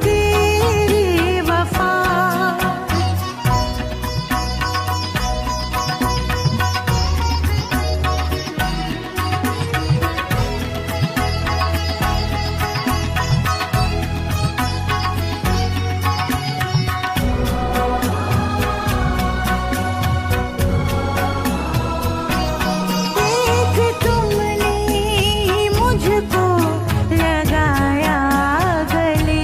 तेरी वफा। देख तुमने मुझको लगाया गले,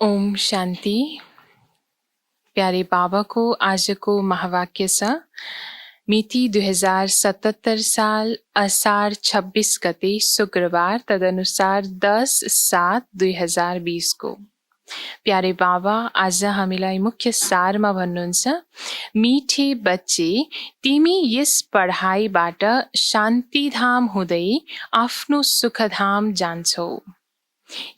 ओम शान्ति। प्यारे बाबा को आजको महावाक्य छ। मिति 2077 साल असार 26 गते शुक्रबार, तदनुसार 10/7/2020 को। प्यारे बाबा आज हामीलाई मुख्य सारमा भन्नुहुन्छ, मिठे बच्चे, तिमी यस पढाइबाट शान्तिधाम हुँदै आफ्नो सुखधाम जान्छौ।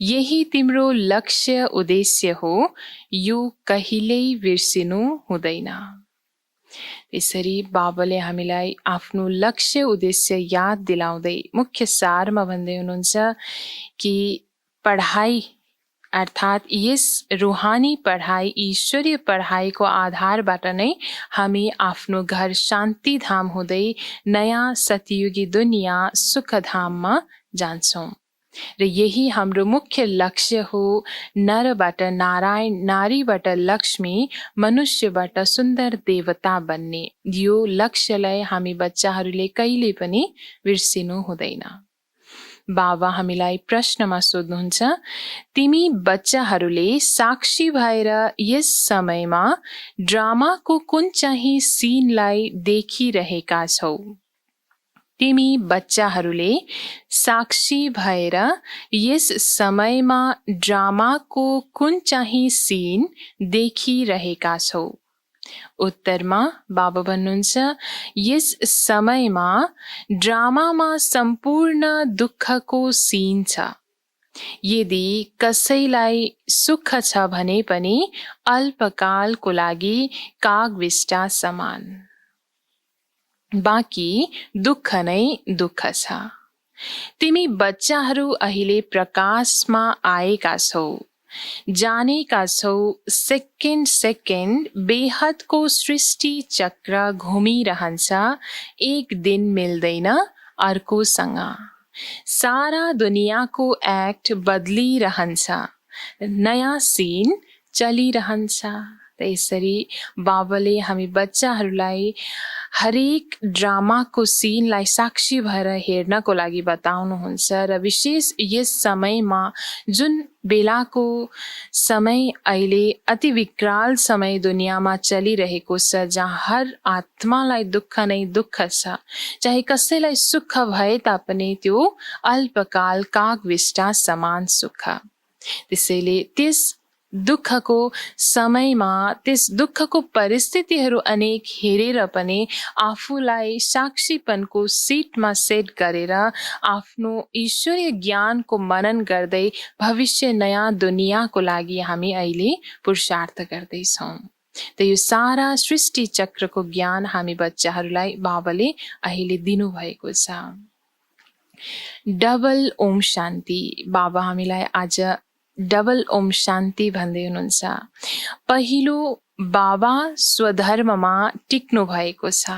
यही तिम्रो लक्ष्य उद्देश्य हो, यो कहिल्यै बिर्सिनु हुँदैन। यसरी बाबाले हामीलाई आफ्नो लक्ष्य उद्देश्य याद दिलाउँदै मुख्य सारमा भन्दै हुनुहुन्छ कि पढाइ अर्थात् यस रूहानी पढाइ, ईश्वरीय पढाइको आधारबाट नै हामी आफ्नो घर शान्तिधाम हुँदै नयाँ सतयुगी दुनियाँ सुखधाममा जान्छौँ। र यही हाम्रो मुख्य लक्ष्य हो। नरबाट नारायण, नारीबाट लक्ष्मी, मनुष्यबाट सुन्दर देवता बन्ने। यो लक्ष्यलाई हामी बच्चाहरूले कहिले पनि बिर्सिनु हुँदैन। बाबा हामीलाई प्रश्नमा सोध्नुहुन्छ, तिमी बच्चाहरूले साक्षी भएर यस समयमा ड्रामाको कुन चाहिँ सिनलाई देखिरहेका छौ? तिमी बच्चाहरूले साक्षी भएर यस समयमा ड्रामाको कुन चाहिँ सिन देखिरहेका छौ? उत्तरमा बाबा भन्नुहुन्छ, यस समयमा ड्रामामा सम्पूर्ण दुःखको सिन छ। यदि कसैलाई सुख छ भने पनि अल्पकालको लागि कागविष्टा समान, बाँकी दुःख नै दुःख छ। तिमी बच्चाहरू अहिले प्रकाशमा आएका छौ, जानेका छौ सेकेन्ड सेकेन्ड बेहदको सृष्टि चक्र घुमिरहन्छ, एक दिन मिल्दैन अर्कोसँग। सारा दुनियाँको एक्ट बदलिरहन्छ, नयाँ सिन चलिरहन्छ। त्यसरी बाबाले हामी बच्चाहरूलाई हरेक ड्रामाको सिनलाई साक्षी भएर हेर्नको लागि बताउनुहुन्छ। र विशेष यस समयमा, जुन बेलाको समय अहिले अति विकराल समय दुनियाँमा चलिरहेको छ, जहाँ हर आत्मालाई दुःख नै दुःख छ, चाहे कसैलाई सुख भए तापनि त्यो अल्पकाल कागविष्टा समान सुख। त्यसैले त्यस दुःखको समयमा, त्यस दुःखको परिस्थितिहरू अनेक हेरेर पनि आफूलाई साक्षीपनको सिटमा सेट गरेर आफ्नो ईश्वरीय ज्ञानको मनन गर्दै भविष्य नयाँ दुनियाँको लागि हामी अहिले पुरुषार्थ गर्दैछौँ। त यो सारा सृष्टि चक्रको ज्ञान हामी बच्चाहरूलाई बाबाले अहिले दिनुभएको छ। डबल ओम शान्ति। बाबा हामीलाई आज डबल ओम शान्ति भन्दै हुनुहुन्छ। पहिलो, बाबा स्वधर्ममा टिक्नु भएको छ।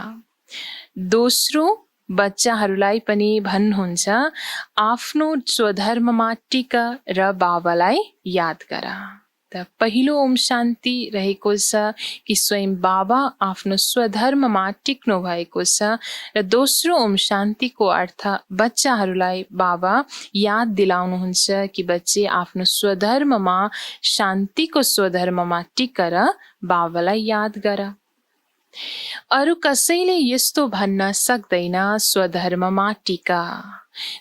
दोस्रो, बच्चाहरूलाई पनि भन्नुहुन्छ, आफ्नो स्वधर्ममा टिक र बाबालाई याद गर। त पहिलो ओम शान्ति रहेको छ कि स्वयं बाबा आफ्नो स्वधर्ममा टिक्नु भएको छ। र दोस्रो ओम शान्तिको अर्थ बच्चाहरूलाई बाबा याद दिलाउनुहुन्छ कि बच्चे आफ्नो स्वधर्ममा, शान्तिको स्वधर्ममा टिकेर बाबालाई याद गर। अरू कसैले यस्तो भन्न सक्दैन, स्वधर्ममा टिक।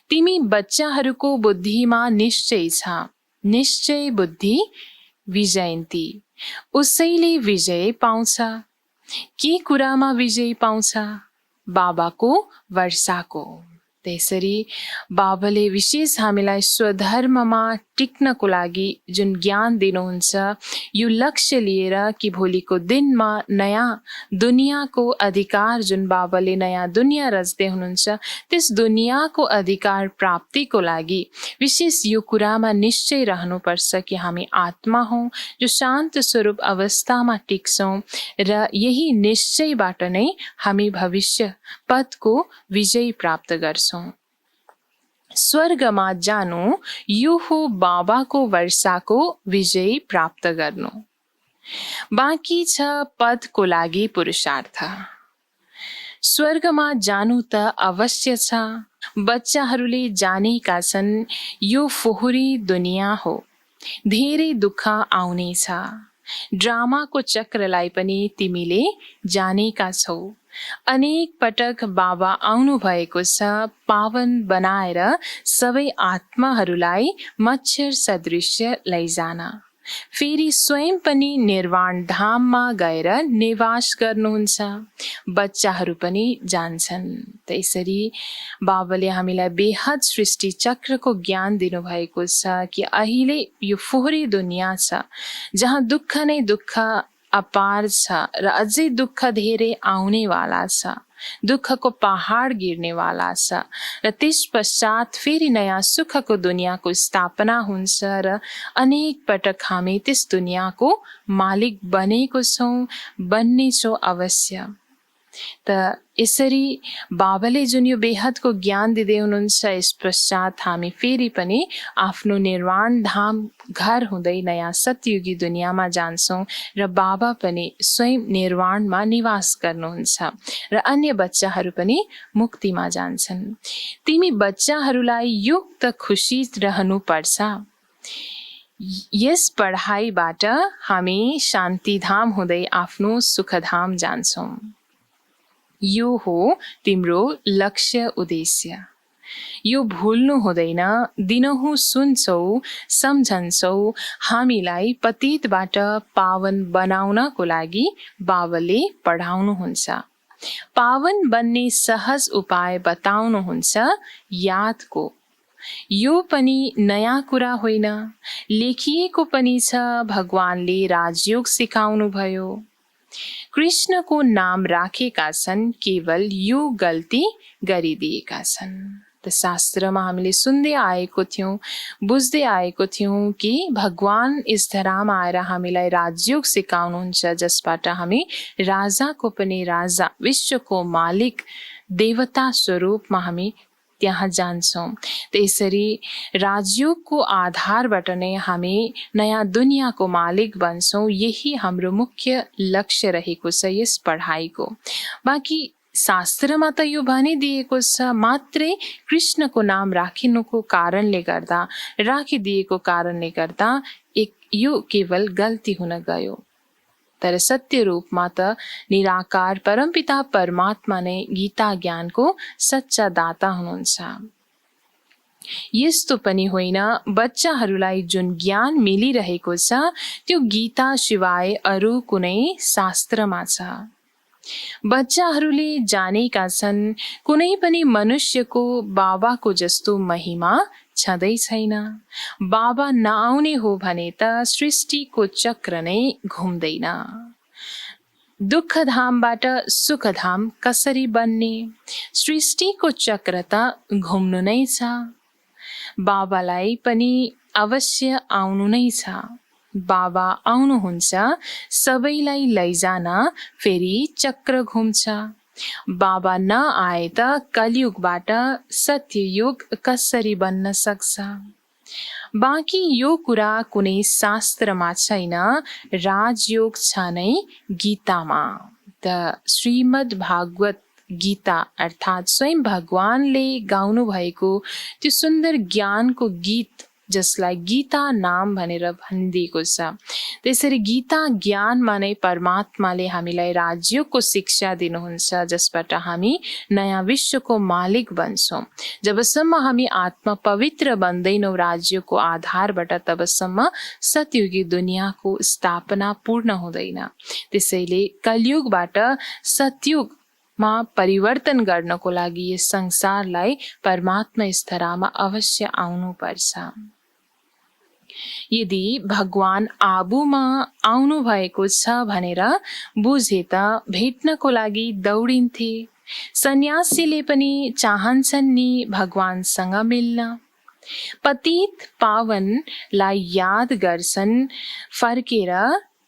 तिमी बच्चाहरूको बुद्धिमा निश्चय छ, निश्चय बुद्धि विजयन्ती, उसैले विजय पाउँछ। के कुरामा विजय पाउँछ? बाबाको वर्षाको। त्यसरी बाबाले विशेष हामीलाई स्वधर्ममा टिक्नको लागि जुन ज्ञान दिनुहुन्छ, यो लक्ष्य लिएर कि भोलिको दिनमा नयाँ दुनियाँको अधिकार, जुन बाबाले नयाँ दुनियाँ रच्दै हुनुहुन्छ, त्यस दुनियाँको अधिकार प्राप्तिको लागि विशेष यो कुरामा निश्चय रहनुपर्छ कि हामी आत्मा हौँ जो शान्त स्वरूप अवस्थामा टिक्छौँ। र यही निश्चयबाट नै हामी भविष्य पदको विजय प्राप्त गर्छौँ। स्वर्गमा जानु यो हो बाबाको वर्षाको विजय प्राप्त गर्नु। बाँकी छ पदको लागि पुरुषार्थ। स्वर्गमा जानु त अवश्य छ। बच्चाहरूले जानेका छन् यो फोहोरी दुनियाँ हो, धेरै दुःख आउनेछ। ड्रामाको चक्रलाई पनि तिमीले जानेका छौ। अनेक पटक बाबा आउनु भएको छ पावन बनाएर सबै आत्माहरूलाई मच्छर सदृश्य लैजान। फेरि स्वयं पनि निर्वाण धाममा गएर निवास गर्नुहुन्छ। बच्चाहरू पनि जान्छन्। त्यसरी बाबाले हामीलाई बेहद सृष्टि चक्रको ज्ञान दिनुभएको छ कि अहिले यो फोहोरी दुनियाँ छ जहाँ दुःख नै दुःख अपार छ र अझै दुःख धेरै आउनेवाला छ। दुःखको पहाड गिर्नेवाला छ र त्यस पश्चात फेरि नयाँ सुखको दुनियाँको स्थापना हुन्छ र अनेक पटक हामी त्यस दुनियाँको मालिक बनेको छौँ, बन्नेछौँ अवश्य। त यसरी बाबाले जुन यो बेहदको ज्ञान दिँदै हुनुहुन्छ, यस पश्चात हामी फेरि पनि आफ्नो निर्वाण धाम घर हुँदै नयाँ सतयुगी दुनियाँमा जान्छौँ र बाबा पनि स्वयं निर्वाणमा निवास गर्नुहुन्छ र अन्य बच्चाहरू पनि मुक्तिमा जान्छन्। तिमी बच्चाहरूलाई युक्त खुसी रहनुपर्छ। यस पढाइबाट हामी शान्तिधाम हुँदै आफ्नो सुखधाम जान्छौँ। यो हो तिम्रो लक्ष्य उद्देश्य। यो भुल्नु हुँदैन। दिनहुँ सुन्छौ, सम्झन्छौ, हामीलाई पतितबाट पावन बनाउनको लागि बाबाले पढाउनुहुन्छ। पावन बन्ने सहज उपाय बताउनुहुन्छ यादको। यो पनि नयाँ कुरा होइन, लेखिएको पनि छ। भगवानले राजयोग सिकाउनु भयो। कृष्णको नाम राखेका छन्, केवल यो गल्ती गरिदिएका छन्। त शास्त्रमा हामीले सुन्दै आएको थियौँ, बुझ्दै आएको थियौँ कि भगवान इस धरामा आएर हामीलाई राजयोग सिकाउनुहुन्छ, जसबाट हामी राजाको पनि राजा, विश्वको मालिक, देवता स्वरूपमा हामी त्यहाँ जान्छौँ। त्यसरी राजयोगको आधारबाट नै हामी नयाँ दुनियाँको मालिक बन्छौँ। यही हाम्रो मुख्य लक्ष्य रहेको छ यस पढाइको। बाँकी शास्त्रमा त यो भनिदिएको छ, मात्रै कृष्णको नाम राखिनुको कारणले गर्दा, राखिदिएको कारणले गर्दा यो केवल गल्ती हुन गयो। तर सत्य रूपमा त निराकार परमपिता परमात्मा नै गीता ज्ञानको सच्चा दाता हुनुहुन्छ। यस्तो पनि होइन, बच्चाहरूलाई जुन ज्ञान मिलिरहेको छ त्यो गीता सिवाय अरू कुनै शास्त्रमा छ। बच्चाहरूले जानेका छन् कुनै पनि मनुष्यको बाबाको जस्तो महिमा छँदै छैन। बाबा नआउने हो भने त सृष्टिको चक्र नै घुम्दैन। दुःखधामबाट सुखधाम कसरी बन्ने? सृष्टिको चक्र त घुम्नु नै छ। बाबालाई पनि अवश्य आउनु नै छ। बाबा आउनुहुन्छ सबैलाई लैजान, फेरि चक्र घुम्छ। बाबा नआए त कलियुगबाट सत्ययुग कसरी बन्न सक्छ? बाँकी यो कुरा कुनै शास्त्रमा छैन, राजयोग छ नै गीतामा। त श्रीमद् भागवत गीता अर्थात् स्वयं भगवानले गाउनु भएको त्यो सुन्दर ज्ञानको गीत, जसलाई गीता नाम भनेर भनिदिएको छ। त्यसरी गीता ज्ञानमा नै परमात्माले हामीलाई राजयोगको शिक्षा दिनुहुन्छ, जसबाट हामी नयाँ विश्वको मालिक बन्छौँ। जबसम्म हामी आत्मा पवित्र बन्दैनौँ राजयोगको आधारबाट, तबसम्म सतयुगी दुनियाँको स्थापना पूर्ण हुँदैन। त्यसैले कलियुगबाट सतयुगमा परिवर्तन गर्नको लागि यस संसारलाई परमात्मा स्तरमा अवश्य आउनुपर्छ। यदि भगवान आबुमा आउनु भएको छ भनेर बुझे त भेट्नको लागि दौडिन्थे। सन्यासीले पनि चाहन्छन् नि भगवानसँग मिल्न। पतित पावनलाई याद गर्छन् फर्केर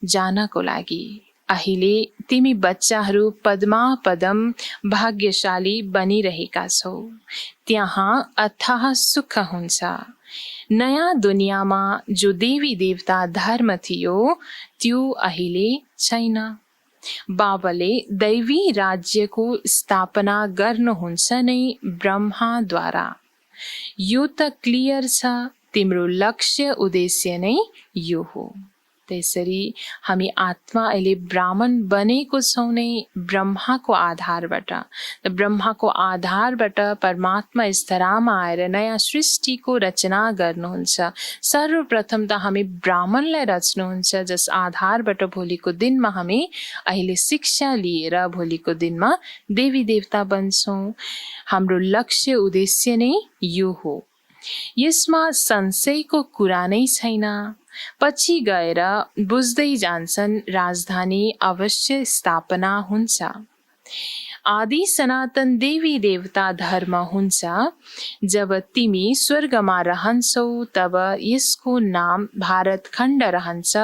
जानको लागि। अहिले तिमी बच्चाहरू पदमा पदम भाग्यशाली बनिरहेका छौ। त्यहाँ अथाह सुख हुन्छ। नयाँ दुनियाँमा जो देवी देवता धर्म थियो त्यो अहिले छैन। बाबाले दैवी राज्यको स्थापना गर्नुहुन्छ नै ब्रह्माद्वारा। यो त क्लियर छ। तिम्रो लक्ष्य उद्देश्य नै यो हो। त्यसरी हामी आत्मा अहिले ब्राह्मण बनेको छौँ नै ब्रह्माको आधारबाट। ब्रह्माको आधारबाट परमात्मा यस धरामा आएर नयाँ सृष्टिको रचना गर्नुहुन्छ। सर्वप्रथम त हामी ब्राह्मणलाई रच्नुहुन्छ, जस आधारबाट भोलिको दिनमा हामी अहिले शिक्षा लिएर भोलिको दिनमा देवी देवता बन्छौँ। हाम्रो लक्ष्य उद्देश्य नै यो हो। यसमा संशयको कुरा नै छैन। पछि गएर बुझ्दै जान्छन् राजधानी अवश्य स्थापना हुन्छ। आदि सनातन देवी देवता धर्म हुन्छ। जब तिमी स्वर्गमा रहन्छौ तब यसको नाम भारत खण्ड रहन्छ।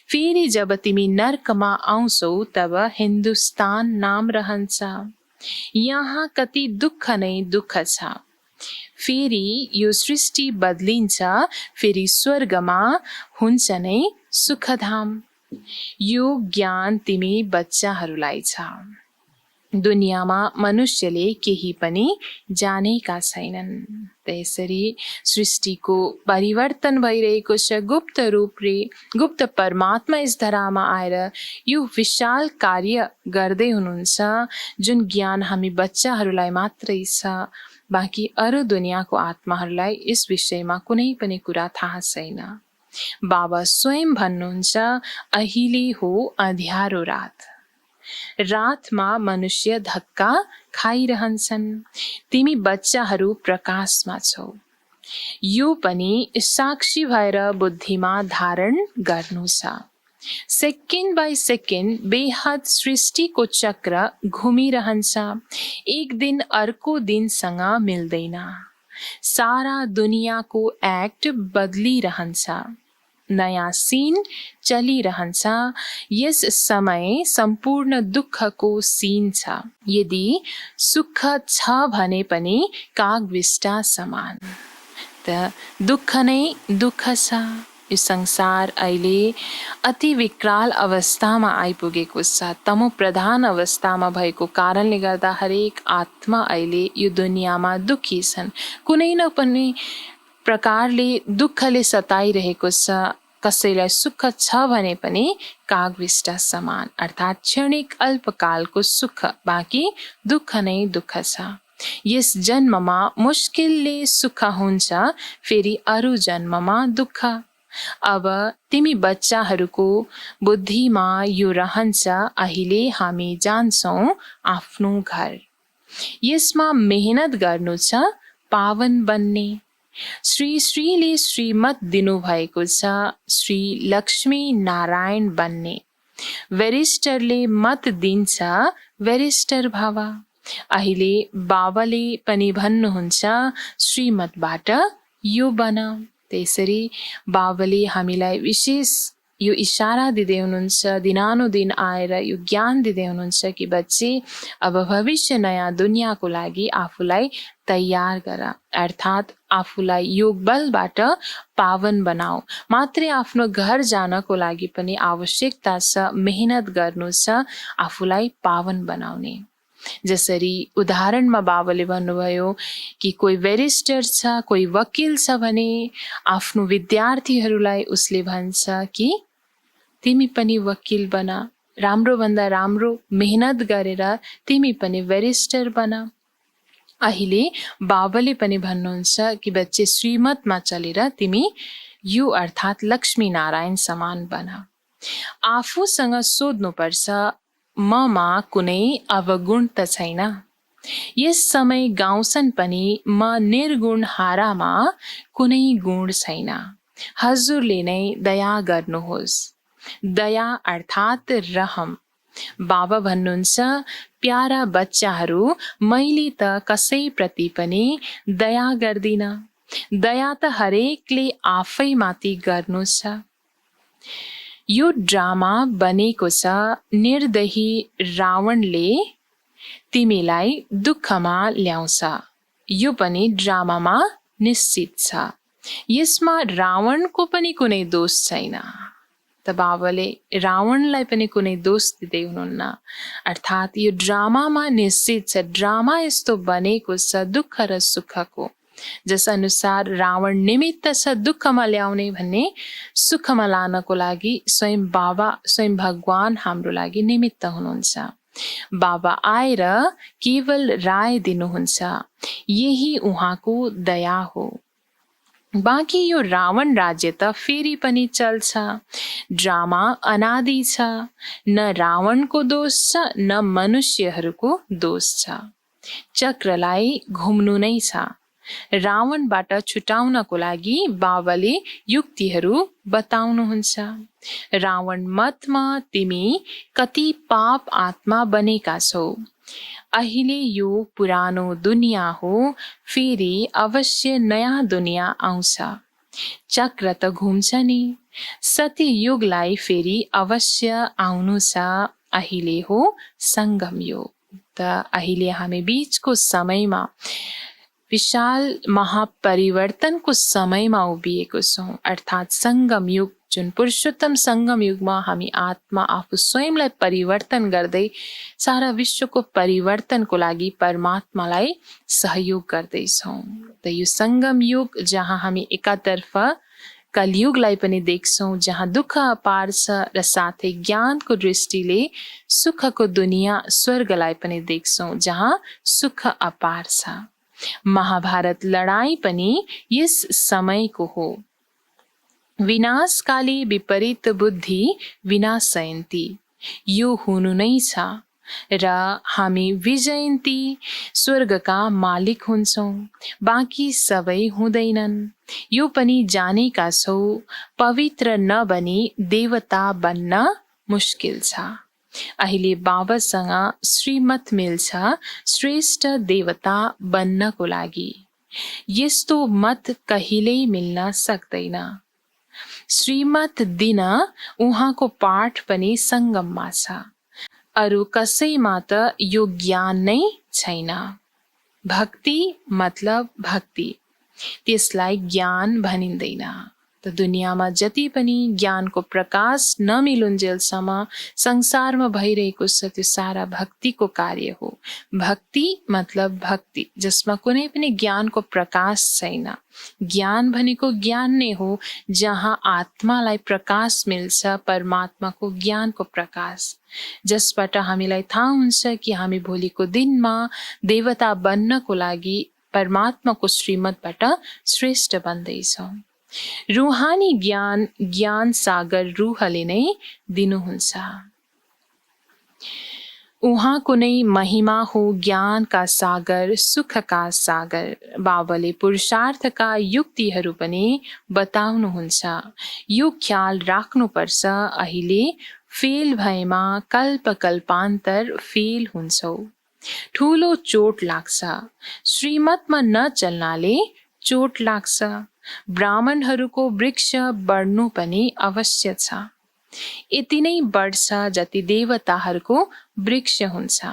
फेरि जब तिमी नर्कमा आउँछौ तब हिन्दुस्तान नाम रहन्छ। यहाँ कति दुःख नै दुःख छ। फेरि यो सृष्टि बदलिन्छ, फेरि स्वर्गमा हुन्छ नै सुखधाम। यो ज्ञान तिमी बच्चाहरूलाई छ। दुनियाँमा मनुष्यले केही पनि जानेका छैनन्। त्यसरी सृष्टिको परिवर्तन भइरहेको छ। गुप्त रूपले गुप्त परमात्मा यस धरामा आएर यो विशाल कार्य गर्दै हुनुहुन्छ, जुन ज्ञान हामी बच्चाहरूलाई मात्रै छ। बाँकी अरू दुनियाँको आत्माहरूलाई यस विषयमा कुनै पनि कुरा थाहा छैन। बाबा स्वयं भन्नुहुन्छ, अहिले हो अँध्यारो रात। रातमा मनुष्य धक्का खाइरहन्छन्। तिमी बच्चाहरू प्रकाशमा छौ। यो पनि साक्षी भएर बुद्धिमा धारण गर्नु छ। सेकेन्ड बाई सेकेन्ड बेहद सृष्टिको चक्र घुमिरहन्छ। एक दिन अर्को दिनसँग मिल्दैन। सारा दुनियाँको एक्ट बदलिरहन्छ। नयाँ सीन चलिरहन्छ। यस समय सम्पूर्ण दुःखको सीन छ। यदि सुख छ भने पनि कागविष्टा समान, त दुःख नै दुःख छ। यो संसार अहिले अति विकराल अवस्थामा आइपुगेको छ। तमो प्रधान अवस्थामा भएको कारणले गर्दा हरेक आत्मा अहिले यो दुनियाँमा दुःखी छन्। कुनै न कुनै प्रकारले दुःखले सताइरहेको छ। कसैलाई सुख छ भने पनि कागविष्टा समान, अर्थात् क्षणिक अल्पकालको सुख, बाँकी दुःख नै दुःख छ। यस जन्ममा मुस्किलले सुख हुन्छ, फेरि अरू जन्ममा दुःख। अब तिमी बच्चाहरूको बुद्धिमा यो रहन्छ, अहिले हामी जान्छौँ आफ्नो घर। यसमा मेहनत गर्नु छ पावन बन्ने। श्री श्रीले श्रीमत दिनुभएको छ, श्री लक्ष्मी नारायण बन्ने। वरिष्ठले मत दिन्छ, वरिष्ठ भव। अहिले बाबाले पनि भन्नुहुन्छ, श्रीमतबाट यो बन। त्यसरी बाबाले हामीलाई विशेष यो इशारा दिँदै हुनुहुन्छ, दिनानुदिन आएर यो ज्ञान दिँदै हुनुहुन्छ कि बच्चे अब भविष्य नयाँ दुनियाँको लागि आफूलाई तयार गर, अर्थात् आफूलाई योग बलबाट पावन बनाऊ। मात्रै आफ्नो घर जानको लागि पनि आवश्यकता छ, मेहनत गर्नु छ आफूलाई पावन बनाउने। जसरी उदाहरणमा बाबाले भन्नुभयो कि कोही ब्यारिस्टर छ, कोही वकिल छ भने आफ्नो विद्यार्थीहरूलाई उसले भन्छ कि तिमी पनि वकिल बन, राम्रो भन्दा राम्रो मेहनत गरेर तिमी पनि ब्यारिस्टर बन। अहिले बाबाले पनि भन्नुहुन्छ कि बच्चे श्रीमतमा चलेर तिमी यो अर्थात् लक्ष्मी नारायण समान बन। आफूसँग सोध्नुपर्छ, ममा कुनै अवगुण त छैन। यस समय गाउँछन् पनि म निर्गुण हारामा कुनै गुण छैन। हजुरले नै दया गर्नुहोस्। दया अर्थात् रहम। बाबा भन्नुहुन्छ, प्यारा बच्चाहरू, मैले त कसैप्रति पनि दया गर्दिन। दया त हरेकले आफैमाथि गर्नु छ। यो ड्रामा बनेको छ, निर्दयी रावणले तिमीलाई दुःखमा ल्याउँछ। यो पनि ड्रामामा निश्चित छ। यसमा रावणको पनि कुनै दोष छैन। त बाबाले रावणलाई पनि कुनै दोष दिँदै हुनुहुन्न, अर्थात् यो ड्रामामा निश्चित छ। ड्रामा यस्तो बनेको छ दुःख र सुखको। जस अनुसार रावण निमित्त छ दुःखमा ल्याउने भन्ने सुखमा लानको लागि स्वयं बाबा स्वयं भगवान हाम्रो लागि निमित्त हुनुहुन्छ। बाबा आएर केवल राय दिनुहुन्छ, यही उहाँको दया हो। बाँकी यो रावण राज्य त फेरि पनि चल्छ। ड्रामा अनादि छ। न रावणको दोष छ न मनुष्यहरूको दोष छ। चक्रलाई घुम्नु नै छ। रावणबाट छुटाउनको लागि बाबाले युक्तिहरू बताउनुहुन्छ। रावण मतमा तिमी कति पाप आत्मा बनेका छौ। अहिले यो पुरानो दुनियाँ हो, फेरि अवश्य नयाँ दुनियाँ आउँछ। चक्र त घुम्छ नि। सत्ययुगलाई फेरि अवश्य आउनु छ। अहिले हो सङ्गम युग। त अहिले हामी बीचको समयमा विशाल महापरिवर्तनको समयमा उभिएको छौँ, अर्थात् सङ्गम युग, जुन पुरुषोत्तम सङ्गम युगमा हामी आत्मा आफू स्वयंलाई परिवर्तन गर्दै सारा विश्वको परिवर्तनको लागि परमात्मालाई सहयोग गर्दैछौँ। त यो सङ्गम युग जहाँ हामी एकातर्फ कलियुगलाई पनि देख्छौँ, जहाँ दुःख अपार छ र साथै ज्ञानको दृष्टिले सुखको दुनियाँ स्वर्गलाई पनि देख्छौँ, जहाँ सुख अपार छ। महाभारत लडाईँ पनि यस समयको हो। विनाशकाली विपरीत बुद्धि विनाशयन्ती, यो हुनु नै छ र हामी विजयन्ती स्वर्गका मालिक हुन्छौँ। बाँकी सबै हुँदैनन्। यो पनि जानेका छौ, पवित्र नबनी देवता बन्न मुस्किल छ। अहिले बाबासँग श्रीमत मिल्छ श्रेष्ठ देवता बन्नको लागि। यस्तो मत कहिल्यै मिल्न सक्दैन। श्रीमत दिन उहाँको पाठ पनि सङ्गममा छ। अरू कसैमा त यो ज्ञान नै छैन। भक्ति मतलब भक्ति, त्यसलाई ज्ञान भनिँदैन। त दुनियाँमा जति पनि ज्ञानको प्रकाश नमिलुन्जेलसम्म संसारमा भइरहेको छ, त्यो सारा भक्तिको कार्य हो। भक्ति मतलब भक्ति, जसमा कुनै पनि ज्ञानको प्रकाश छैन। ज्ञान भनेको ज्ञान नै हो, जहाँ आत्मालाई प्रकाश मिल्छ, परमात्माको ज्ञानको प्रकाश, जसबाट हामीलाई थाहा हुन्छ कि हामी भोलिको दिनमा देवता बन्नको लागि परमात्माको श्रीमतबाट श्रेष्ठ बन्दैछौँ। रूहानी ज्ञान ज्ञान सागर रूहले नै दिनुहुन्छ। उहाँको नै महिमा हो ज्ञानका सागर, सुखका सागर। बाबाले पुरुषार्थका युक्तिहरू पनि बताउनुहुन्छ। यो ख्याल राख्नुपर्छ, अहिले फेल भएमा कल्प कल्पान्तर फेल हुन्छौ। ठुलो चोट लाग्छ। श्रीमतमा नचल्नाले चोट लाग्छ। ब्राह्मणहरूको वृक्ष बढ्नु पनि अवश्य छ। यति नै बढ्छ जति देवताहरूको वृक्ष हुन्छ।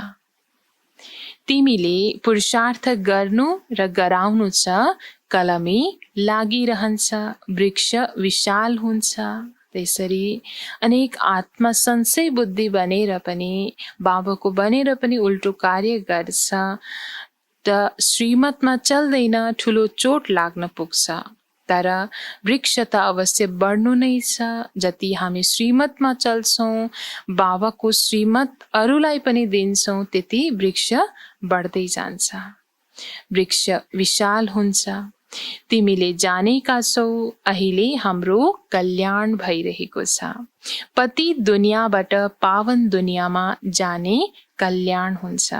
तिमीले पुरुषार्थ गर्नु र गराउनु छ, कलमी लागिरहन्छ, वृक्ष विशाल हुन्छ। त्यसरी अनेक आत्मा संशय बुद्धि बनेर पनि बाबाको बनेर पनि उल्टो कार्य गर्छ। त श्रीमतमा चल्दैन, ठुलो चोट लाग्न पुग्छ। तर वृक्ष त अवश्य बढ्नु नै छ। जति हामी श्रीमतमा चल्छौँ, बाबाको श्रीमत अरूलाई पनि दिन्छौँ, त्यति वृक्ष बढ्दै जान्छ। वृक्ष विशाल हुन्छ। तिमीले जानेका छौ, अहिले हाम्रो कल्याण भइरहेको छ। पतित दुनियाँबाट पावन दुनियाँमा जाने कल्याण हुन्छ।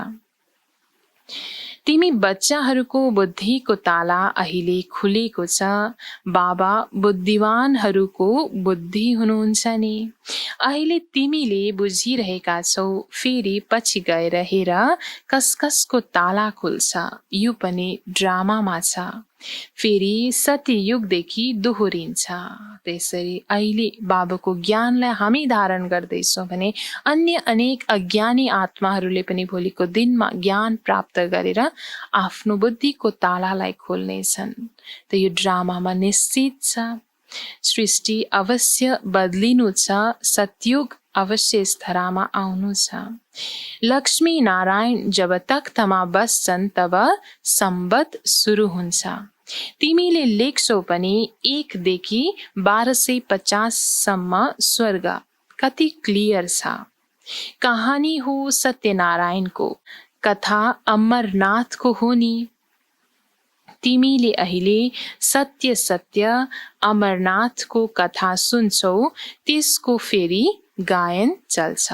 तिमी बच्चाहरूको बुद्धिको ताला अहिले खुलेको छ। बाबा बुद्धिवानहरूको बुद्धि हुनुहुन्छ नि। अहिले तिमीले बुझिरहेका छौ, फेरि पछि गएर हेर कसको ताला खुल्छ। यो पनि ड्रामामा छ, फेरि सत्ययुगदेखि दोहोरिन्छ। त्यसरी अहिले बाबाको ज्ञानलाई हामी धारण गर्दैछौँ भने अन्य अनेक अज्ञानी आत्माहरूले पनि भोलिको दिनमा ज्ञान प्राप्त गरेर आफ्नो बुद्धिको तालालाई खोल्नेछन्। त यो ड्रामामा निश्चित छ। सृष्टि अवश्य बदलिनु छ। सतयुग अवश्य धरामा आउनु छ। लक्ष्मी नारायण जब तख्तमा बस्छन् तब सम्बत सुरु हुन्छ। तिमीले लेख्छौ पनि 1 देखि 1250 सम्म स्वर्ग कति क्लियर छ। कहानी हो सत्यनारायणको, कथा अमरनाथको हो नि। तिमीले अहिले सत्य सत्य अमरनाथको कथा सुन्छौ, त्यसको फेरि गायन चल्छ।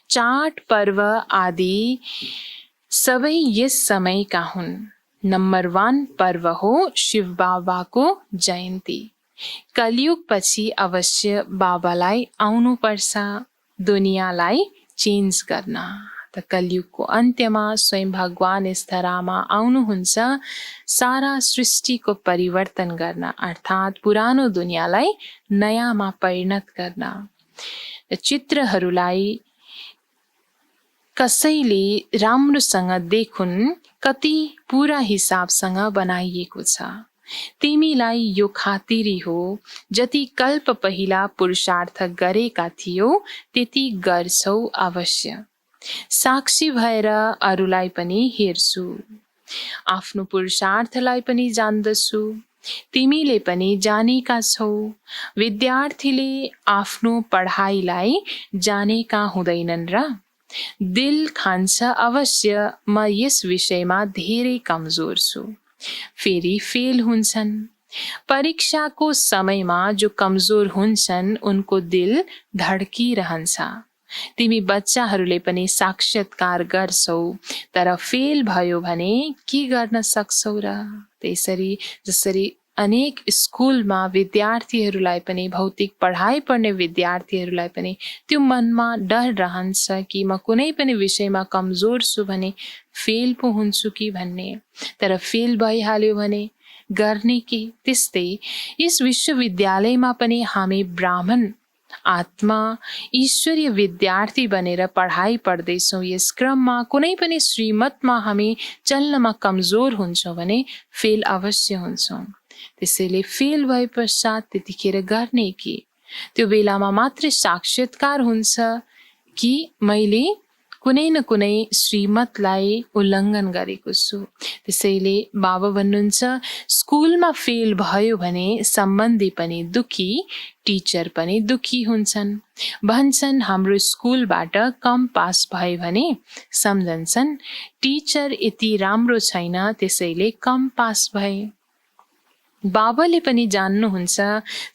चाड पर्व आदि सबै यस समयका हुन्। नम्बर 1 पर्व हो शिव बाबाको जयन्ती। कलियुग पछि अवश्य बाबालाई आउनु पर्छ दुनियाँलाई चेन्ज गर्न। त कलियुगको अन्त्यमा स्वयं भगवान यस धरामा आउनुहुन्छ सारा सृष्टिको परिवर्तन गर्न, अर्थात् पुरानो दुनियाँलाई नयाँमा परिणत गर्न। चित्रहरूलाई कसैले राम्रोसँग देखुन्, कति पूरा हिसाबसँग बनाइएको छ। तिमीलाई यो खातिरी हो, जति कल्प पहिला पुरुषार्थ गरेका थियौ त्यति गर्छौ अवश्य। साक्षी भएर अरूलाई पनि हेर्छु, आफ्नो पुरुषार्थलाई पनि जान्दछु, तिमीले पनि जानेका छौ। विद्यार्थीले आफ्नो पढाइलाई जानेका हुँदैनन् र? दिल खान्छ अवश्य म यस विषयमा धेरै कमजोर छु। फेरि फेल हुन्छन्। परीक्षाको समयमा जो कमजोर हुन्छन् उनको दिल धड्किरहन्छ। तिमी बच्चाहरूले पनि साक्षात्कार गर्छौ, तर फेल भयो भने के गर्न सक्छौ र? त्यसरी जसरी अनेक स्कुलमा विद्यार्थीहरूलाई पनि, भौतिक पढाइ पढ्ने विद्यार्थीहरूलाई पनि त्यो मनमा डर रहन्छ कि म कुनै पनि विषयमा कमजोर छु भने फेल पो हुन्छु कि भन्ने। तर फेल भइहाल्यो भने गर्ने के? त्यस्तै यस विश्वविद्यालयमा पनि हामी ब्राह्मण आत्मा ईश्वरीय विद्यार्थी बनेर पढाइ पढ्दैछौँ। यस क्रममा कुनै पनि श्रीमतमा हामी चल्नमा कमजोर हुन्छौँ भने फेल अवश्य हुन्छौँ। त्यसैले फेल भए पश्चात त्यतिखेर गर्ने के? त्यो बेलामा मात्रै साक्षात्कार हुन्छ कि मैले कुनै न कुनै श्रीमतलाई उल्लङ्घन गरेको छु। त्यसैले बाबा भन्नुहुन्छ स्कुलमा फेल भयो भने सम्बन्धी पनि दुखी, टिचर पनि दुखी हुन्छन्। भन्छन् हाम्रो स्कुलबाट कम पास भए भने सम्झन्छन् टिचर यति राम्रो छैन त्यसैले कम पास भए। बाबाले पनि जान्नुहुन्छ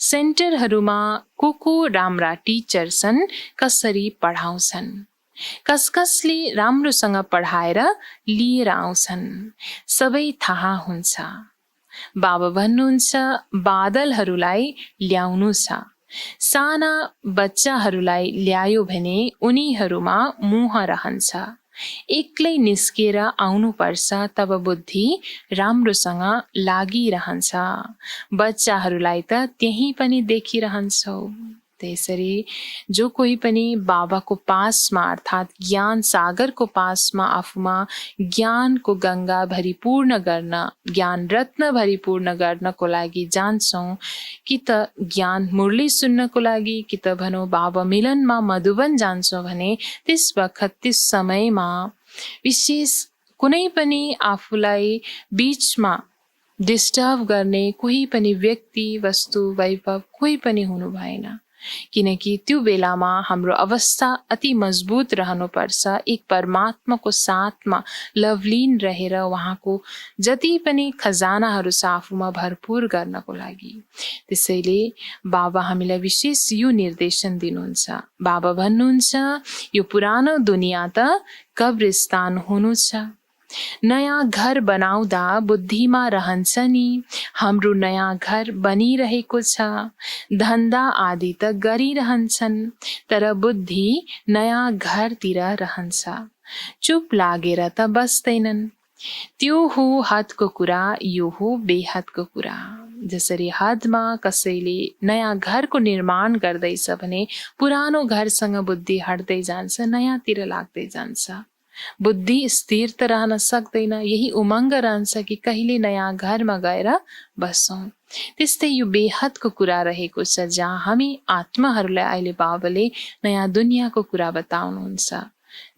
सेन्टरहरूमा को राम्रा टिचर छन्, कसरी पढाउँछन्, कसले राम्रोसँग पढाएर लिएर आउँछन्, सबै थाहा हुन्छ। बाबा भन्नुहुन्छ बादलहरूलाई ल्याउनु छ, साना बच्चाहरूलाई ल्यायो भने उनीहरूमा मोह रहन्छ, एक्लै निस्केर आउनुपर्छ, तब बुद्धि राम्रोसँग लागिरहन्छ। बच्चाहरूलाई त त्यही पनि देखिरहन्छौ। त्यसरी जो कोही पनि बाबाको पासमा अर्थात् ज्ञान सागरको पासमा आफूमा ज्ञानको गङ्गा भरिपूर्ण गर्न, ज्ञान रत्न भरिपूर्ण गर्नको लागि जान्छौँ, कि त ज्ञान मुरली सुन्नको लागि, कि त भनौँ बाबा मिलनमा मधुबन जान्छौँ भने त्यस वखत त्यस समयमा विशेष कुनै पनि आफूलाई बीचमा डिस्टर्ब गर्ने कोही पनि व्यक्ति, वस्तु, वैभव कोही पनि हुनु भएन। किनकि त्यो बेलामा हाम्रो अवस्था अति मजबुत रहनुपर्छ, एक परमात्माको साथमा लवलीन रहेर उहाँको जति पनि खजानाहरू छ आफूमा भरपूर गर्नको लागि। त्यसैले बाबा हामीलाई विशेष यो निर्देशन दिनुहुन्छ। बाबा भन्नुहुन्छ यो पुरानो दुनियाँ त कब्रिस्तान हुनु छ, नयाँ घर बनाउँदा बुद्धिमा रहन्छ नि हाम्रो नयाँ घर बनिरहेको छ, धन्दा आदि त गरिरहन्छन्, तर बुद्धि नयाँ घरतिर रहन्छ, चुप लागेर त बस्दैनन्। त्यो हो हदको कुरा, यो हो बेहदको कुरा। जसरी हदमा कसैले नयाँ घरको निर्माण गर्दैछ भने पुरानो घरसँग बुद्धि हट्दै जान्छ, नयाँतिर लाग्दै जान्छ। बुद्धि स्थिर त रहन सक्दैन, यही उमङ्ग रहन्छ कि कहिले नयाँ घरमा गएर बसौँ। त्यस्तै यो बेहदको कुरा रहेको छ, जहाँ हामी आत्माहरूलाई अहिले बाबाले नयाँ दुनियाँको कुरा बताउनुहुन्छ,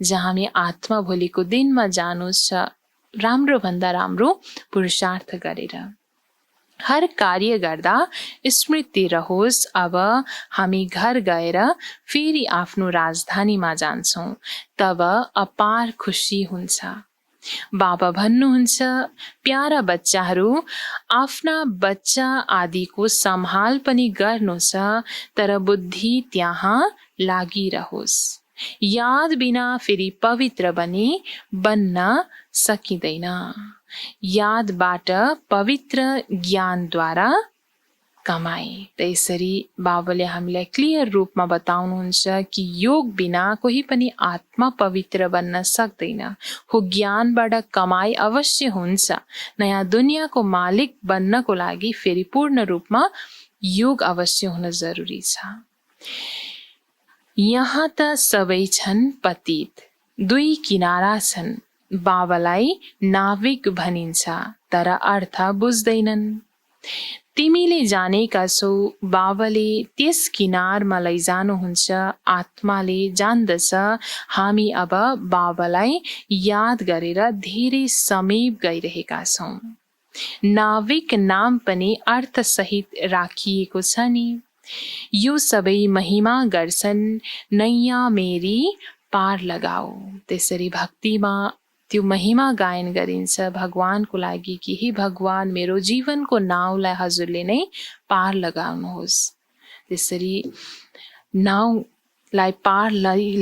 जहाँ हामी आत्मा भोलिको दिनमा जानु छ राम्रो भन्दा राम्रो पुरुषार्थ गरेर। हर कार्य गर्दा स्मृति रहोस् अब हामी घर गएर फेरि आफ्नो राजधानीमा जान्छौँ, तब अपार खुसी हुन्छ। बाबा भन्नुहुन्छ, प्यारा बच्चाहरू, आफ्ना बच्चा आदिको सम्हाल पनि गर्नु छ, तर बुद्धि त्यहाँ लागिरहोस्। याद बिना फेरि पवित्र बन्न सकिँदैन। यादबाट पवित्र ज्ञानद्वारा कमाए। त्यसरी बाबाले हामीलाई क्लियर रूपमा बताउनुहुन्छ कि योग बिना कोही पनि आत्मा पवित्र बन्न सक्दैन। हो ज्ञानबाट कमाई अवश्य हुन्छ। नयाँ दुनियाँको मालिक बन्नको लागि फेरि पूर्ण रूपमा योग अवश्य हुन जरुरी छ। यहाँ त सबै छन् पतित, दुई किनारा छन्। बाबालाई नाविक भनिन्छ, तर अर्थ बुझ्दैनन्। तिमीले जानेका छौ, बाबाले त्यस किनारमा लैजानुहुन्छ। आत्माले जान्दछ हामी अब बाबालाई याद गरेर धेरै समीप गइरहेका छौँ। नाविक नाम पनि अर्थसहित राखिएको छ नि। यो सबै महिमा गर्छन्, नैया मेरी पार लगाऊ। त्यसरी भक्तिमा त्यो महिमा गायन गरिन्छ भगवानको लागि कि हे भगवान, मेरो जीवनको नाउलाई हजुरले नै पार लगाउनुहोस्। त्यसरी नाउलाई पार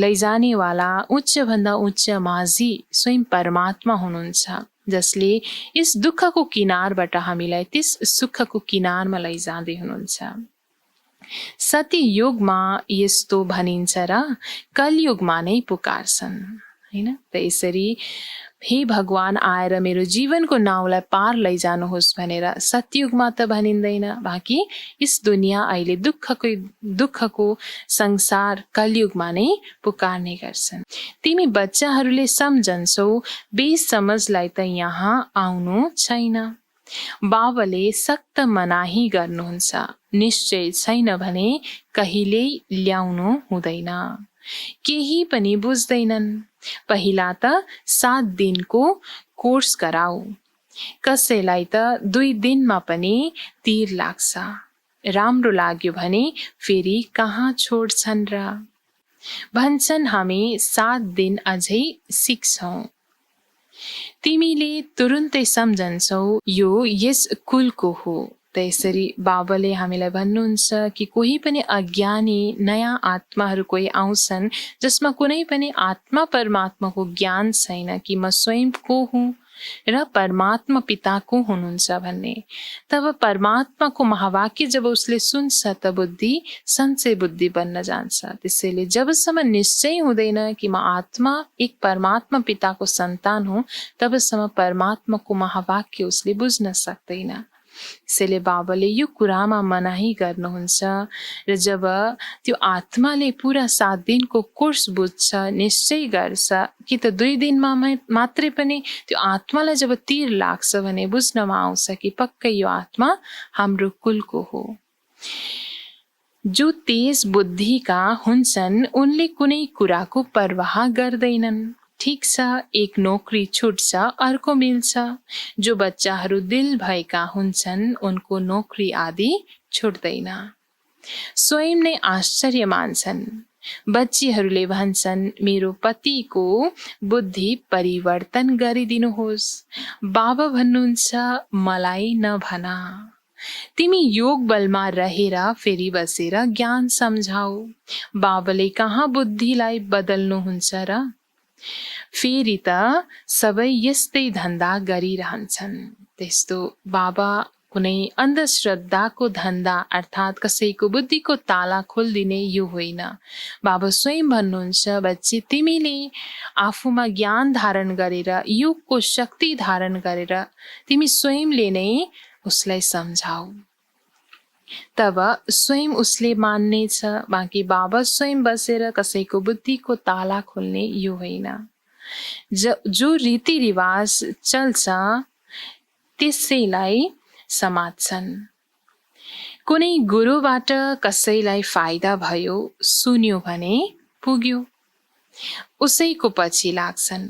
लैजानेवाला उच्चभन्दा उच्च माझी स्वयं परमात्मा हुनुहुन्छ, जसले यस दुःखको किनारबाट हामीलाई त्यस सुखको किनारमा लैजाँदै हुनुहुन्छ। सत्ययुगमा यस्तो भनिन्छ र कलयुगमा नै पुकार्छन्, हैन? त्यसरी हे भगवान आएर मेरो जीवनको नाउलाई पार लैजानुहोस् भनेर सत्ययुगमा त भनिँदैन। बाँकी यस दुनियाँ अहिले दुःखको संसार कलयुगमा नै पुकार्ने गर्छन्। तिमी बच्चाहरूले सम्झन्छौ, बेसमझलाई त यहाँ आउनु छैन। बाबाले सक्त मनाही गर्नुहुन्छ, निश्चय छैन भने कहिल्यै ल्याउनु हुँदैन। केही पनि बुझ्दैनन्। पहिला त 7 दिनको कोर्स गराऊ। कसैलाई त 2 दिनमा पनि तीर लाग्छ। राम्रो लाग्यो भने फेरि कहाँ छोड्छन् र? भन्छन् हामी 7 दिन अझै सिक्छौँ। तिमीले तुरुन्तै सम्झन्छौ यो यस कुलको हो। त्यसरी बाबाले हामीलाई भन्नुहुन्छ कि कोही पनि अज्ञानी नयाँ आत्माहरू कोही आउँछन् जसमा कुनै पनि आत्मा परमात्माको ज्ञान छैन कि म स्वयं को हुँ र परमात्मा पिता को हुनुहुन्छ भन्ने। तब परमात्माको महावाक्य जब उसले सुन्छ त बुद्धि सञ्चय बुद्धि बन्न जान्छ। त्यसैले जबसम्म निश्चय हुँदैन कि म आत्मा एक परमात्मा पिताको सन्तान हुँ, तबसम्म परमात्माको महावाक्य उसले बुझ्न सक्दैन। त्यसैले बाबाले यो कुरामा मनाही गर्नुहुन्छ र जब त्यो आत्माले पुरा 7 दिनको कोर्स बुझ्छ, निश्चय गर्छ कि त 2 दिनमा मात्रै पनि त्यो आत्मालाई जब तीर लाग्छ भने बुझ्नमा आउँछ कि पक्कै यो आत्मा हाम्रो कुलको हो। जो तेज बुद्धिका हुन्छन् उनले कुनै कुराको परवाह गर्दैनन्। ठीक छ, एक नोकरी छुट्छ, अर्को मिल्छ। जो बच्चाहरू दिल भएका हुन्छन् उनको नोकरी आदि छुट्दैन। स्वयं नै आश्चर्य मान्छन्। बच्चीहरूले भन्छन् मेरो पतिको बुद्धि परिवर्तन गरिदिनुहोस्। बाबा भन्नुहुन्छ मलाई नभन। तिमी योग बलमा रहेर फेरि बसेर ज्ञान सम्झाऊ। बाबाले कहाँ बुद्धिलाई बदल्नुहुन्छ र? फेरि त सबै यस्तै धन्दा गरिरहन्छन्। त्यस्तो बाबा कुनै अन्धश्रद्धाको धन्दा अर्थात् कसैको बुद्धिको ताला खोलिदिने यो होइन। बाबा स्वयं भन्नुहुन्छ बच्ची, तिमीले आफूमा ज्ञान धारण गरेर योगको शक्ति धारण गरेर तिमी स्वयंले नै उसलाई सम्झाऊ, तब स्वयं उसले मान्नेछ। बाँकी बाबा स्वयं बसेर कसैको बुद्धिको ताला खोल्ने यो होइन। जो रीतिरिवाज चल्छ त्यसैलाई समात्छन्। कुनै गुरुबाट कसैलाई फाइदा भयो, सुन्यो भने पुग्यो, उसैको पछि लाग्छन्।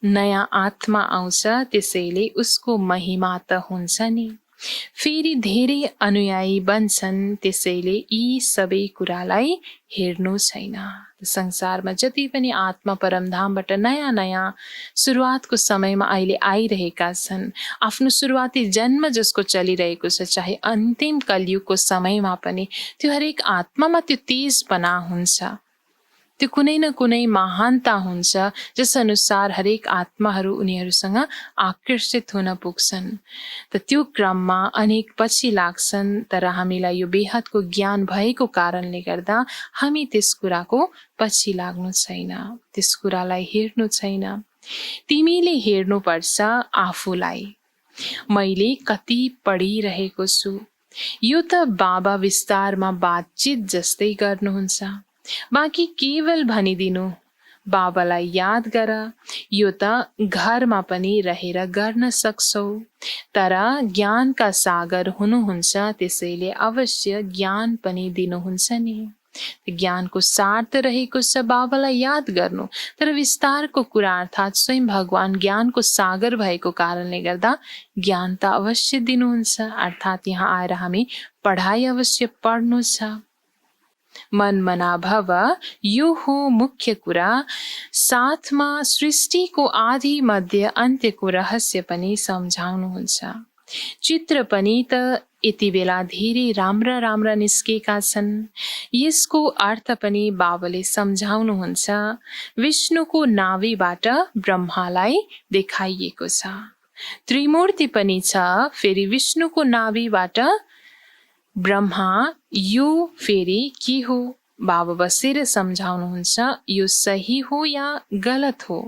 नयाँ आत्मा आउँछ त्यसैले उसको महिमा त हुन्छ नि। फेरि धेरै अनुयायी बन्छन्, त्यसैले यी सबै कुरालाई हेर्नु छैन। संसारमा जति पनि आत्मा परमधामबाट नयाँ नयाँ सुरुवातको समयमा अहिले आइरहेका छन्, आफ्नो सुरुवाती जन्म जसको चलिरहेको छ, चाहे अन्तिम कलियुगको समयमा पनि त्यो हरेक आत्मामा त्यो तेजपना हुन्छ, त्यो कुनै न कुनै महानता हुन्छ, जस अनुसार हरेक आत्माहरू उनीहरूसँग आकर्षित हुन पुग्छन्। त त्यो क्रममा अनेक पछि लाग्छन्, तर हामीलाई यो बेहदको ज्ञान भएको कारणले गर्दा हामी त्यस कुराको पछि लाग्नु छैन, त्यस कुरालाई हेर्नु छैन। तिमीले हेर्नुपर्छ आफूलाई, मैले कति पढिरहेको छु। यो त बाबा विस्तारमा बातचित जस्तै गर्नुहुन्छ, बाँकी केवल भनिदिनु बाबालाई याद गर। यो त घरमा पनि रहेर गर्न सक्छौ, तर ज्ञानका सागर हुनुहुन्छ, त्यसैले अवश्य ज्ञान पनि दिनुहुन्छ नि। ज्ञानको सार त रहेको छ बाबालाई याद गर्नु, तर विस्तारको कुरा अर्थात् स्वयं भगवान ज्ञानको सागर भएको कारणले गर्दा ज्ञान त अवश्य दिनुहुन्छ, अर्थात् यहाँ आएर हामी पढाइ अवश्य पढ्नु छ। मन मना भव, यो हो मुख्य कुरा। साथमा सृष्टिको आदि मध्य अन्त्यको रहस्य पनि सम्झाउनुहुन्छ। चित्र पनि त यति बेला धेरै राम्रा राम्रा निस्केका छन्। यसको अर्थ पनि बाबाले सम्झाउनुहुन्छ। विष्णुको नाभिबाट ब्रह्मालाई देखाइएको छ। त्रिमूर्ति पनि छ, फेरि विष्णुको नाभिबाट ब्रह्मा। यो फेरि के हो? बाबा बसेर सम्झाउनुहुन्छ, यो सही हो या गलत हो।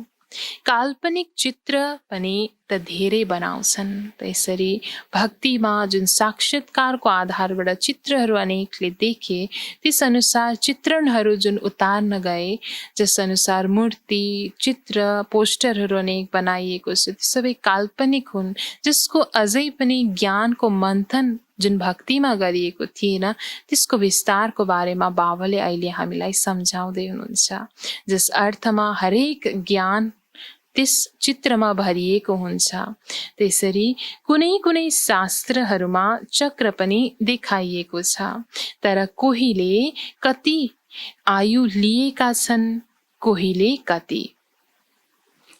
काल्पनिक चित्र पनि त धेरै बनाउँछन्। त्यसरी भक्तिमा जुन साक्षात्कारको आधारबाट चित्रहरू अनेकले देखे, त्यस अनुसार चित्रणहरू जुन उतार्न गए, जस अनुसार मूर्ति, चित्र, पोस्टरहरू अनेक बनाइएको छ, ती सबै काल्पनिक हुन्, जसको अझै पनि ज्ञानको मन्थन जुन भक्तिमा गरिएको थिएन, त्यसको विस्तारको बारेमा बाबाले अहिले हामीलाई सम्झाउँदै हुनुहुन्छ। जस अर्थमा हरेक ज्ञान त्यस चित्रमा भरिएको हुन्छ। त्यसरी कुनै कुनै शास्त्रहरूमा चक्र पनि देखाइएको छ, तर कोहीले कति आयु लिएका छन्, कोहीले कति।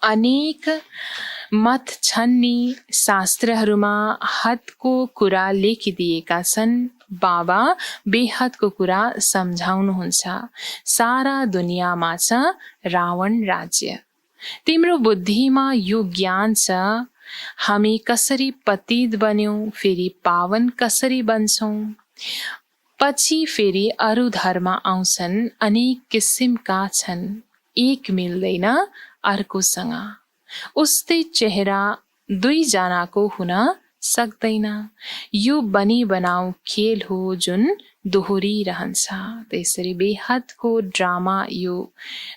अनेक मत छन् नि शास्त्रहरूमा, हदको कुरा लेखिदिएका छन्। बाबा बेहदको कुरा सम्झाउनुहुन्छ। सारा दुनियाँमा छ रावण राज्य। तिम्रो बुद्धिमा यो ज्ञान छ, हामी कसरी पतित बन्यौं, फेरि पावन कसरी बन्छौं। पछि फेरि अरू धर्म आउँछन्, अनेक किसिमका छन्, एक मिल्दैन अर्कोसँग। उस्तै चेहरा दुईजनाको हुन सक्दैन। यो बनी बनाऊ खेल हो जुन दोहोरिरहन्छ। त्यसरी बेहदको ड्रामा, यो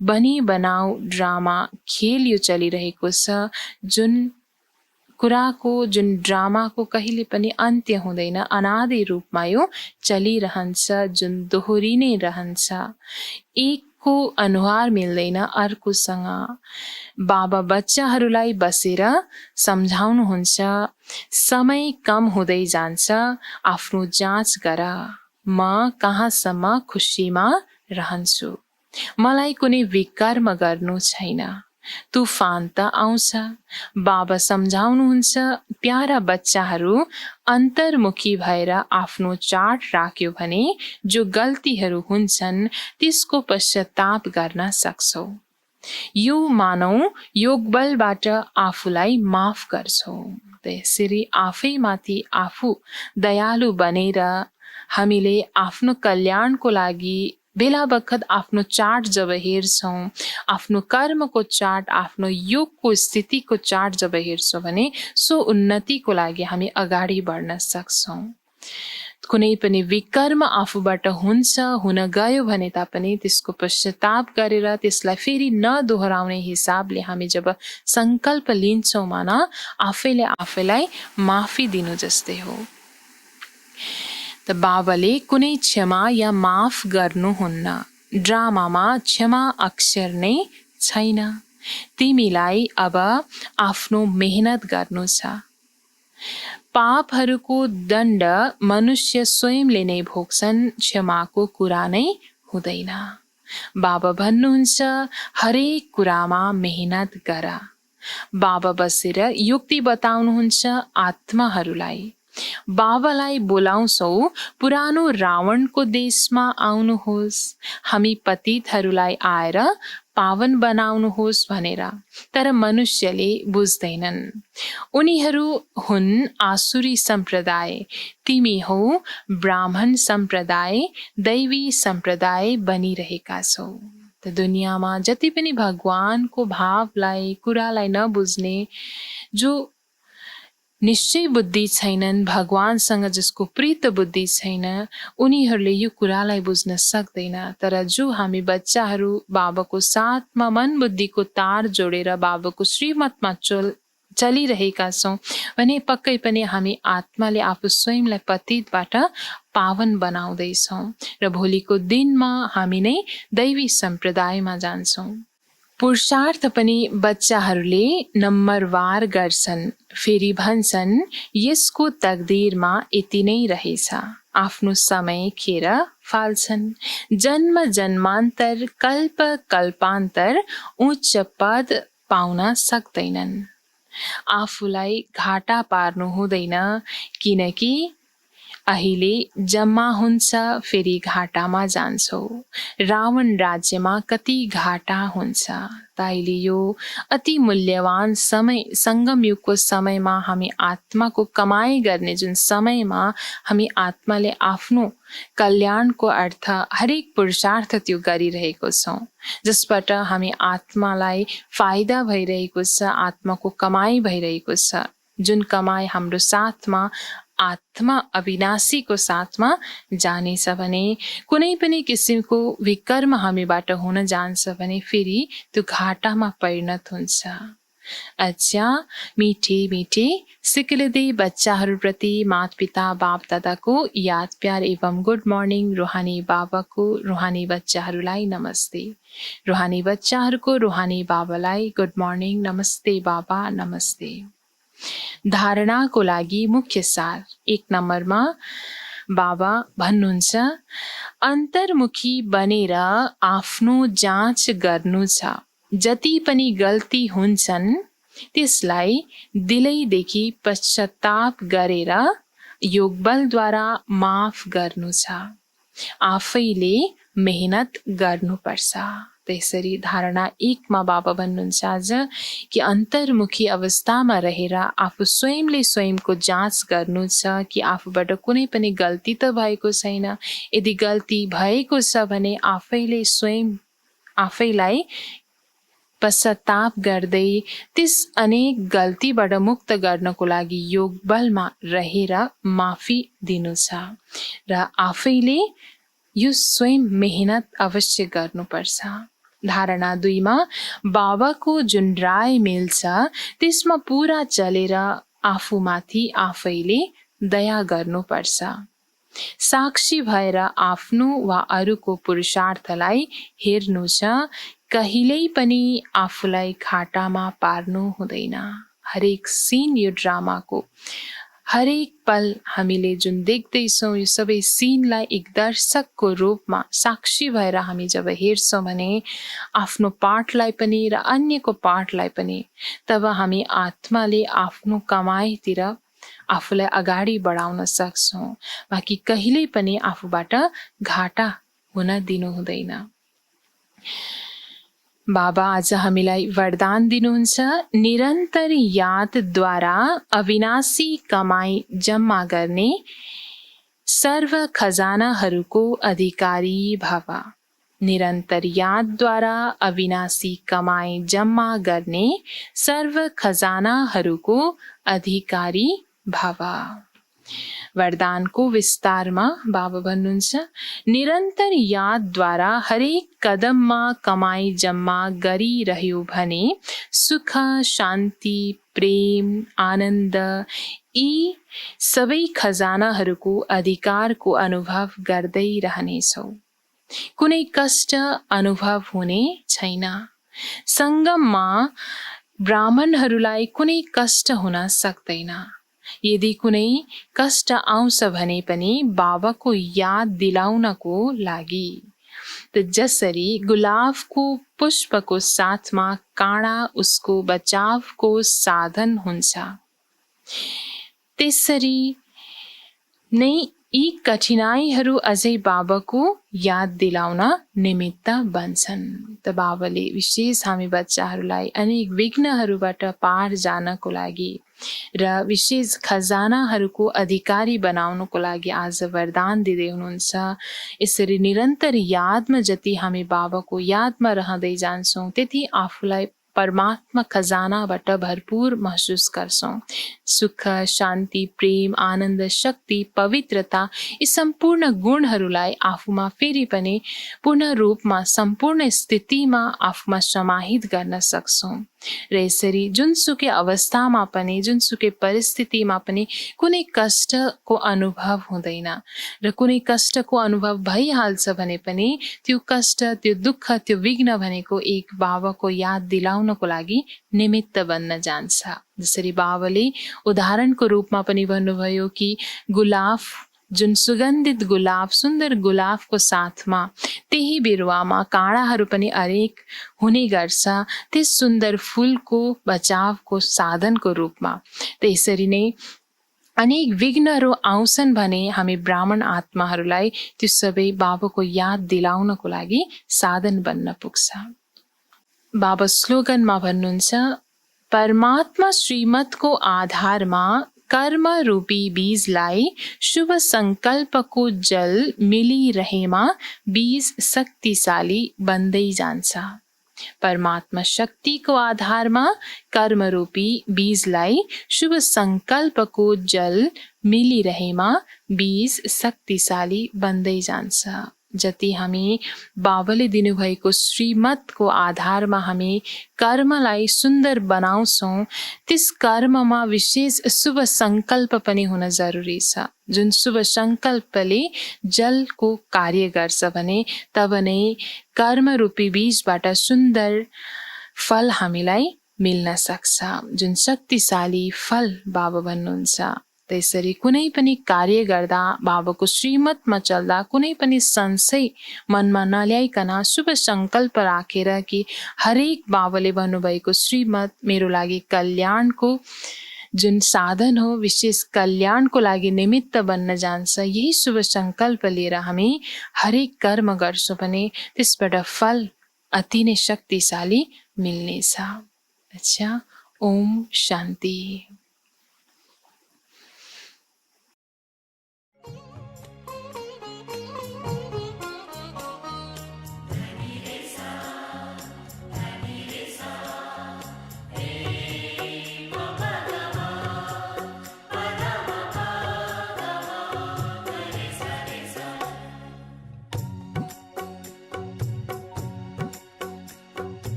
बनी बनाऊ ड्रामा खेल यो चलिरहेको छ, जुन कुराको, जुन ड्रामाको कहिले पनि अन्त्य हुँदैन, अनादि रूपमा यो चलिरहन्छ, जुन दोहोरी नै रहन्छ। एकको अनुहार मिल्दैन अर्कोसँग। बाबा बच्चाहरूलाई बसेर सम्झाउनुहुन्छ, समय कम हुँदै जान्छ, आफ्नो जाँच गर। म कहाँसम्म खुसीमा रहन्छु, मलाई कुनै विकर्म गर्नु छैन। तुफान त आउँछ। बाबा सम्झाउनुहुन्छ, प्यारा बच्चाहरू अन्तर्मुखी भएर आफ्नो चार्ट राख्यो भने जो गल्तीहरू हुन्छन् त्यसको पश्चाताप गर्न सक्छौ। यो मानौ योगबलबाट आफूलाई माफ गर्छौ। त्यसरी आफैमाथि आफू दयालु बनेर हामीले आफ्नो कल्याणको लागि बेला बखत आफ्नो चार्ट जब हेर्छौँ, आफ्नो कर्मको चार्ट, आफ्नो योगको स्थितिको चार्ट जब हेर्छौँ भने सो उन्नतिको लागि हामी अगाडि बढ्न सक्छौँ। कुनै पनि विकर्म आफूबाट हुन्छ, हुन गयो भने तापनि त्यसको पश्चाताप गरेर त्यसलाई फेरि नदोहोऱ्याउने हिसाबले हामी जब संकल्प लिन्छौँ माना, आफैले आफैलाई माफी दिनु जस्तै हो। त बाबाले कुनै क्षमा या माफ गर्नुहुन्न। ड्रामामा क्षमा अक्षर नै छैन। तिमीलाई अब आफ्नो मेहनत गर्नु छ। पापहरूको दण्ड मनुष्य स्वयंले नै भोग्छन्, क्षमाको कुरा नै हुँदैन। बाबा भन्नुहुन्छ हरेक कुरामा मेहनत गर। बाबा बसेर युक्ति बताउनुहुन्छ आत्माहरूलाई। बाबालाई बोलाउँछौ पुरानो रावणको देशमा आउनुहोस्, हामी पतितहरूलाई आएर पावन बनाउनुहोस् भनेर। तर मनुष्यले बुझ्दैनन्। उनीहरू हुन् आसुरी सम्प्रदाय, तिमी हौ ब्राह्मण सम्प्रदाय, दैवी सम्प्रदाय बनिरहेका छौ। त दुनियाँमा जति पनि भगवानको भावलाई कुरालाई नबुझ्ने, जो निश्चय बुद्धि छैनन्, भगवानसँग जसको प्रीत बुद्धि छैन, उनीहरूले यो कुरालाई बुझ्न सक्दैन। तर जो हामी बच्चाहरू बाबाको साथमा मन बुद्धिको तार जोडेर बाबाको श्रीमतमा चलिरहेका छौँ भने पक्कै पनि हामी आत्माले आफू स्वयंलाई पतितबाट पावन बनाउँदैछौँ र भोलिको दिनमा हामी नै दैवी सम्प्रदायमा जान्छौँ। पुरुषार्थ पनि बच्चाहरूले नम्बरवार गर्छन्, फेरि भन्छन् यसको तकदिरमा यति नै रहेछ, आफ्नो समय खेर फाल्छन्। जन्म जन्मान्तर कल्प कल्पान्तर उच्च पद पाउन सक्दैनन्। आफूलाई घाटा पार्नु हुँदैन, किनकि अहिले जम्मा हुन्छ फेरि घाटामा जान्छौ। रावण राज्यमा कति घाटा हुन्छ। ताइले यो अति मूल्यवान समय, सङ्गम युगको समयमा हामी आत्माको कमाई गर्ने जुन समयमा हामी आत्माले आफ्नो कल्याणको अर्थ हरेक पुरुषार्थ त्यो गरिरहेको छौँ, जसबाट हामी आत्मालाई फाइदा भइरहेको छ, आत्माको कमाई भइरहेको छ। जुन कमाई हाम्रो साथमा आत्मा अविनाशीको साथमा जानेछ भने, कुनै पनि किसिमको विकर्म हामीबाट हुन जान्छ भने फेरि त्यो घाटामा परिणत हुन्छ। अच्छा, मिठे मिठे सिक्लिँदै बच्चाहरूप्रति माता पिता बाप दादाको याद प्यार एवं गुड मर्निङ। रुहानी बाबाको रुहानी बच्चाहरूलाई नमस्ते। रुहानी बच्चाहरूको रुहानी बाबालाई गुड मर्निङ, नमस्ते बाबा, नमस्ते। धारणाको लागि मुख्य सार 1 नम्बरमा बाबा भन्नुहुन्छ अन्तर्मुखी बनेर आफ्नो जाँच गर्नु छ। जति पनि गल्ती हुन्छन् त्यसलाई दिलैदेखि पश्चाताप गरेर योगबलद्वारा माफ गर्नु छ। आफैले मेहनत गर्नुपर्छ। त्यसरी धारणा 1 मा बाबा भन्नुहुन्छ आज कि अन्तर्मुखी अवस्थामा रहेर आफू स्वयंले स्वयंको जाँच गर्नु छ कि आफूबाट कुनै पनि गल्ती त भएको छैन। यदि गल्ती भएको छ भने आफैले स्वयं आफैलाई पश्चाताप गर्दै त्यस अनेक गल्तीबाट मुक्त गर्नको लागि योग बलमा रहेर माफी दिनु छ र आफैले यो स्वयं मेहनत अवश्य गर्नुपर्छ। धारणा 2 मा बाबाको जुन राय मिल्छ त्यसमा पुरा चलेर आफूमाथि आफैले दया गर्नुपर्छ। साक्षी भएर आफ्नो वा अरूको पुरुषार्थलाई हेर्नु छ, कहिल्यै पनि आफूलाई घाटामा पार्नु हुँदैन। हरेक सिन यो ड्रामाको हरेक पल हामीले जुन देख्दैछौँ यो सबै सिनलाई एक दर्शकको रूपमा साक्षी भएर हामी जब हेर्छौँ भने आफ्नो पाठलाई पनि र अन्यको पाठलाई पनि, तब हामी आत्माले आफ्नो कमाईतिर आफूलाई अगाडि बढाउन सक्छौँ। बाँकी कहिल्यै पनि आफूबाट घाटा हुन दिनु हुँदैन। बाबा आज हामीलाई वरदान दिनुहुन्छ निरन्तर यादद्वारा अविनाशी कमाई जम्मा गर्ने सर्व खजानाहरूको अधिकारी भव। निरन्तर यादद्वारा अविनाशी कमाई जम्मा गर्ने सर्व खजानाहरूको अधिकारी भव। वरदानको विस्तारमा बाबा भन्नुहुन्छ निरन्तर यादद्वारा हरेक कदममा कमाई जम्मा गरिरह्यो भने सुख, शान्ति, प्रेम, आनन्द यी सबै खजानाहरूको अधिकारको अनुभव गर्दै रहनेछौ। कुनै कष्ट अनुभव हुने छैन। सङ्गममा ब्राह्मणहरूलाई कुनै कष्ट हुन सक्दैन। यदि कुनै कष्ट आउँछ भने पनि बाबाको याद दिलाउनको लागि। त जसरी गुलाबको पुष्पको साथमा काँडा उसको बचावको साधन हुन्छ, त्यसरी नै यी कठिनाइहरू अझै बाबाको याद दिलाउन निमित्त बन्छन्। त बाबाले विशेष हामी बच्चाहरूलाई अनेक विघ्नहरूबाट पार जानको लागि र विशेष खजानाहरूको अधिकारी बनाउनको लागि आज वरदान दिँदै हुनुहुन्छ। यसरी निरन्तर यादमा जति हामी बाबाको यादमा रहँदै जान्छौँ त्यति आफूलाई परमात्मा खजानाबाट भरपूर महसुस गर्छौँ। सुख, शान्ति, प्रेम, आनन्द, शक्ति, पवित्रता यी सम्पूर्ण गुणहरूलाई आफूमा फेरि पनि पूर्ण रूपमा सम्पूर्ण स्थितिमा आफूमा समाहित गर्न सक्छौँ। र यसरी जुनसुकै अवस्थामा पनि जुनसुकै परिस्थितिमा पनि कुनै कष्टको अनुभव हुँदैन र कुनै कष्टको अनुभव भइहाल्छ भने पनि त्यो कष्ट, त्यो दुःख, त्यो विघ्न भनेको एक बाबाको याद दिलाउनको लागि निमित्त बन्न जान्छ। जसरी बाबाले उदाहरणको रूपमा पनि भन्नुभयो कि गुलाब, जुन सुगन्धित गुलाब, सुन्दर गुलाबको साथमा त्यही बिरुवामा काँडाहरू पनि अनेक हुने गर्छ, त्यस सुन्दर फुलको बचावको साधनको रूपमा। त्यसरी नै अनेक विघ्नहरू आउँछन् भने हामी ब्राह्मण आत्माहरूलाई त्यो सबै बाबाको याद दिलाउनको लागि साधन बन्न पुग्छ। बाबा स्लोगनमा भन्नुहुन्छ, परमात्मा श्रीमतको आधारमा कर्म रूपी बीजलाई शुभ संकल्पको जल मिलिरहेमा बीज शक्तिशाली बन्दै जान्छ। परमात्मा शक्तिको आधारमा कर्म रूपी बीजलाई शुभ संकल्पको जल मिलिरहेमा बीज शक्तिशाली बन्दै जान्छ। जति हामी बाबाले दिनुभएको श्रीमतको आधारमा हामी कर्मलाई सुन्दर बनाउँछौँ, त्यस कर्ममा विशेष शुभ सङ्कल्प पनि हुन जरुरी छ। जुन शुभ सङ्कल्पले जलको कार्य गर्छ भने तब नै कर्मरूपी बीजबाट सुन्दर फल हामीलाई मिल्न सक्छ, जुन शक्तिशाली फल बाबा भन्नुहुन्छ। त्यसरी कुनै पनि कार्य गर्दा बाबाको श्रीमतमा चल्दा कुनै पनि संशय मनमा नल्याइकन शुभ सङ्कल्प राखेर कि हरेक बाबाले भन्नुभएको श्रीमत मेरो लागि कल्याणको जुन साधन हो, विशेष कल्याणको लागि निमित्त बन्न जान्छ, यही शुभ सङ्कल्प लिएर हामी हरेक कर्म गर्छौँ भने त्यसबाट फल अति नै शक्तिशाली मिल्नेछ। अच्छा, ओम शान्ति।